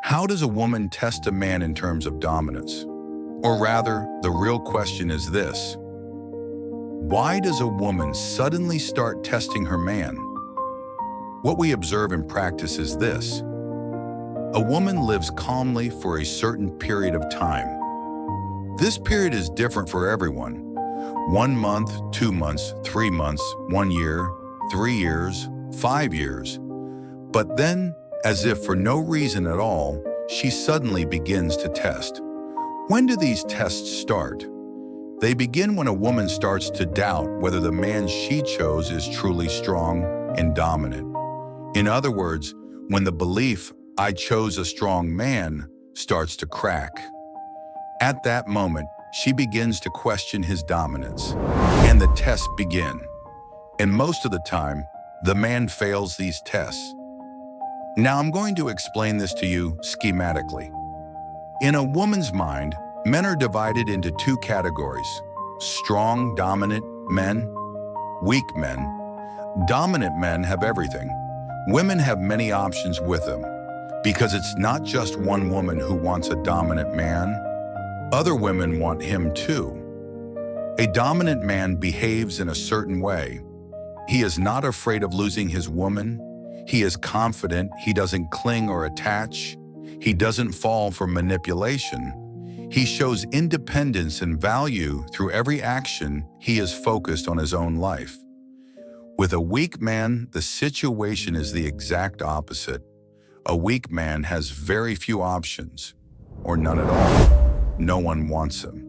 How does a woman test a man in terms of dominance? Or rather, the real question is this: why does a woman suddenly start testing her man? What we observe in practice is this: a woman lives calmly for a certain period of time. This period is different for everyone. 1 month, 2 months, 3 months, 1 year, 3 years, 5 years. But then, as if for no reason at all, she suddenly begins to test. When do these tests start? They begin when a woman starts to doubt whether the man she chose is truly strong and dominant. In other words, when the belief, "I chose a strong man," starts to crack. At that moment, she begins to question his dominance, and the tests begin. And most of the time, the man fails these tests. Now I'm going to explain this to you schematically. In a woman's mind, men are divided into 2 categories: strong, dominant men, weak men. Dominant men have everything. Women have many options with them, because it's not just one woman who wants a dominant man. Other women want him too. A dominant man behaves in a certain way. He is not afraid of losing his woman. He is confident. He doesn't cling or attach. He doesn't fall for manipulation. He shows independence and value through every action. He is focused on his own life. With a weak man, the situation is the exact opposite. A weak man has very few options, or none at all. No one wants him.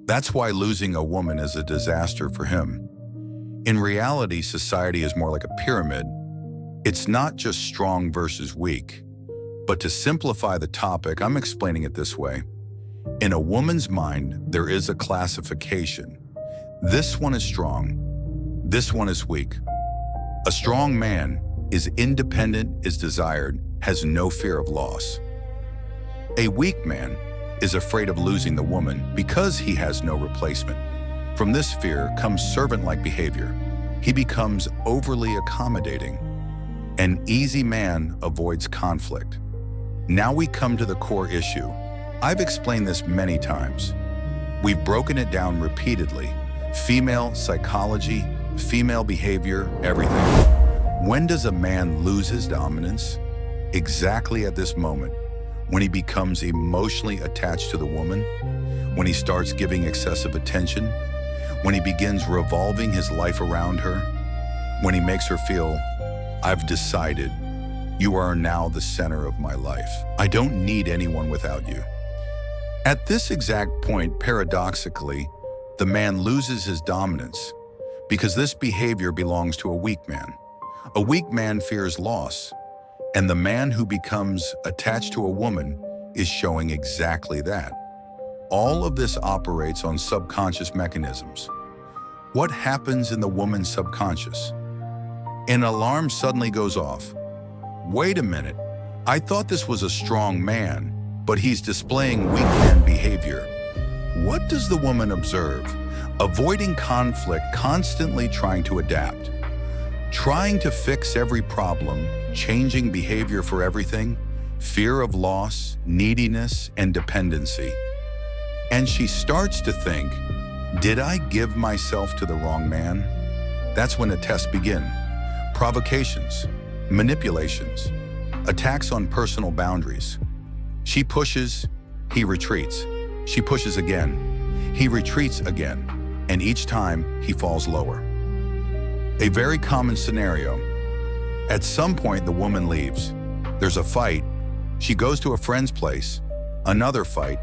That's why losing a woman is a disaster for him. In reality, society is more like a pyramid. It's not just strong versus weak. But to simplify the topic, I'm explaining it this way. In a woman's mind, there is a classification. This one is strong. This one is weak. A strong man is independent, is desired, has no fear of loss. A weak man is afraid of losing the woman because he has no replacement. From this fear comes servant-like behavior. He becomes overly accommodating. An easy man avoids conflict. Now we come to the core issue. I've explained this many times. We've broken it down repeatedly. Female psychology, female behavior, everything. When does a man lose his dominance? Exactly at this moment, when he becomes emotionally attached to the woman, when he starts giving excessive attention, when he begins revolving his life around her, when he makes her feel, "I've decided, you are now the center of my life. I don't need anyone without you." At this exact point, paradoxically, the man loses his dominance because this behavior belongs to a weak man. A weak man fears loss, and the man who becomes attached to a woman is showing exactly that. All of this operates on subconscious mechanisms. What happens in the woman's subconscious? An alarm suddenly goes off. Wait a minute, I thought this was a strong man, but he's displaying weak man behavior. What does the woman observe? Avoiding conflict, constantly trying to adapt, trying to fix every problem, changing behavior for everything, fear of loss, neediness, and dependency. And she starts to think, did I give myself to the wrong man? That's when the tests begin. Provocations, manipulations, attacks on personal boundaries. She pushes, he retreats. She pushes again, he retreats again, and each time he falls lower. A very common scenario. At some point, the woman leaves. There's a fight. She goes to a friend's place. Another fight.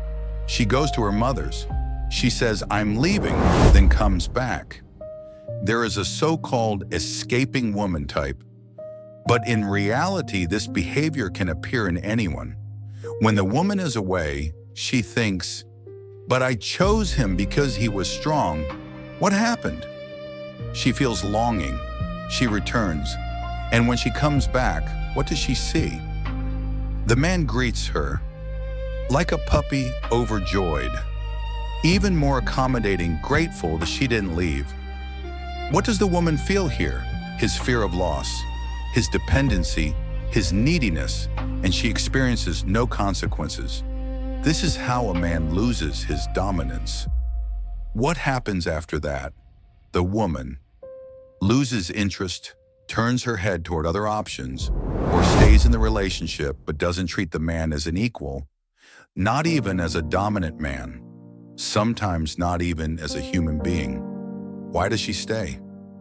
She goes to her mother's. She says, "I'm leaving," then comes back. There is a so-called escaping woman type. But in reality, this behavior can appear in anyone. When the woman is away, she thinks, "But I chose him because he was strong. What happened?" She feels longing. She returns. And when she comes back, what does she see? The man greets her like a puppy, overjoyed, even more accommodating, grateful that she didn't leave. What does the woman feel here? His fear of loss, his dependency, his neediness, and she experiences no consequences. This is how a man loses his dominance. What happens after that? The woman loses interest, turns her head toward other options, or stays in the relationship but doesn't treat the man as an equal, not even as a dominant man, sometimes not even as a human being. Why does she stay?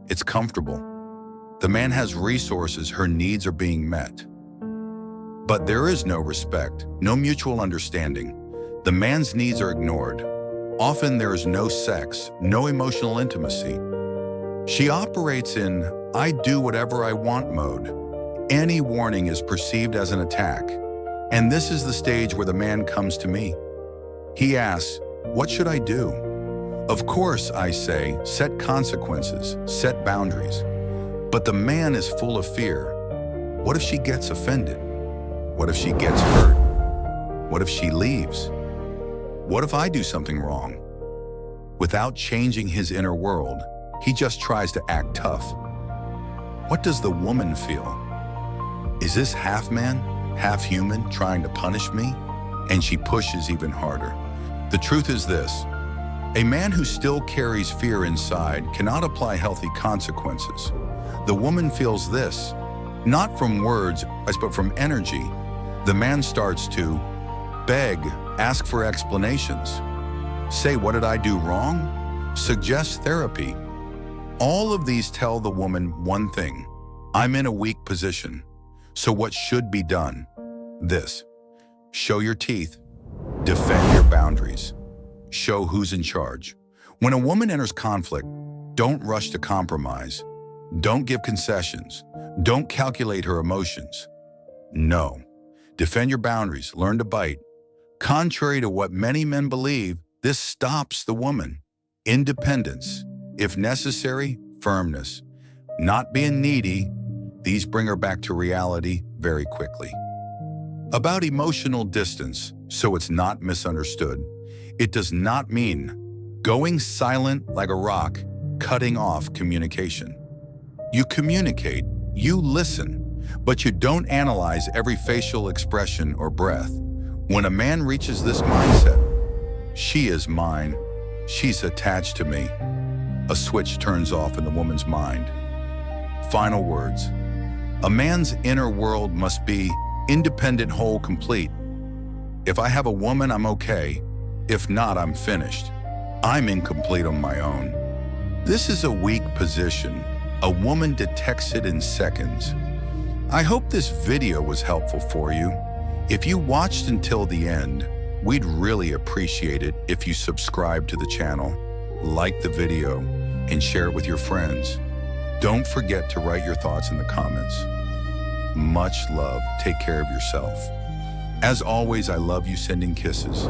It's comfortable. The man has resources, her needs are being met. But there is no respect, no mutual understanding. The man's needs are ignored. Often there is no sex, no emotional intimacy. She operates in I do whatever I want mode. Any warning is perceived as an attack. And this is the stage where the man comes to me. He asks, what should I do? Of course, I say, set consequences, set boundaries. But the man is full of fear. What if she gets offended? What if she gets hurt? What if she leaves? What if I do something wrong? Without changing his inner world, he just tries to act tough. What does the woman feel? Is this half man, half human trying to punish me? And she pushes even harder. The truth is this: a man who still carries fear inside cannot apply healthy consequences. The woman feels this, not from words, but from energy. The man starts to beg, ask for explanations, say, what did I do wrong? Suggest therapy. All of these tell the woman one thing: I'm in a weak position. So what should be done? This: show your teeth, defend your boundaries, show who's in charge. When a woman enters conflict, don't rush to compromise. Don't give concessions. Don't calculate her emotions. No. Defend your boundaries, learn to bite. Contrary to what many men believe, this stops the woman. Independence. If necessary, firmness. Not being needy, these bring her back to reality very quickly. About emotional distance, so it's not misunderstood, it does not mean going silent like a rock, cutting off communication. You communicate, you listen, but you don't analyze every facial expression or breath. When a man reaches this mindset, she is mine, she's attached to me, a switch turns off in the woman's mind. Final words. A man's inner world must be independent, whole, complete. If I have a woman, I'm okay. If not, I'm finished. I'm incomplete on my own. This is a weak position. A woman detects it in seconds. I hope this video was helpful for you. If you watched until the end, we'd really appreciate it if you subscribe to the channel, like the video, and share it with your friends. Don't forget to write your thoughts in the comments. Much love. Take care of yourself. As always, I love you. Sending kisses.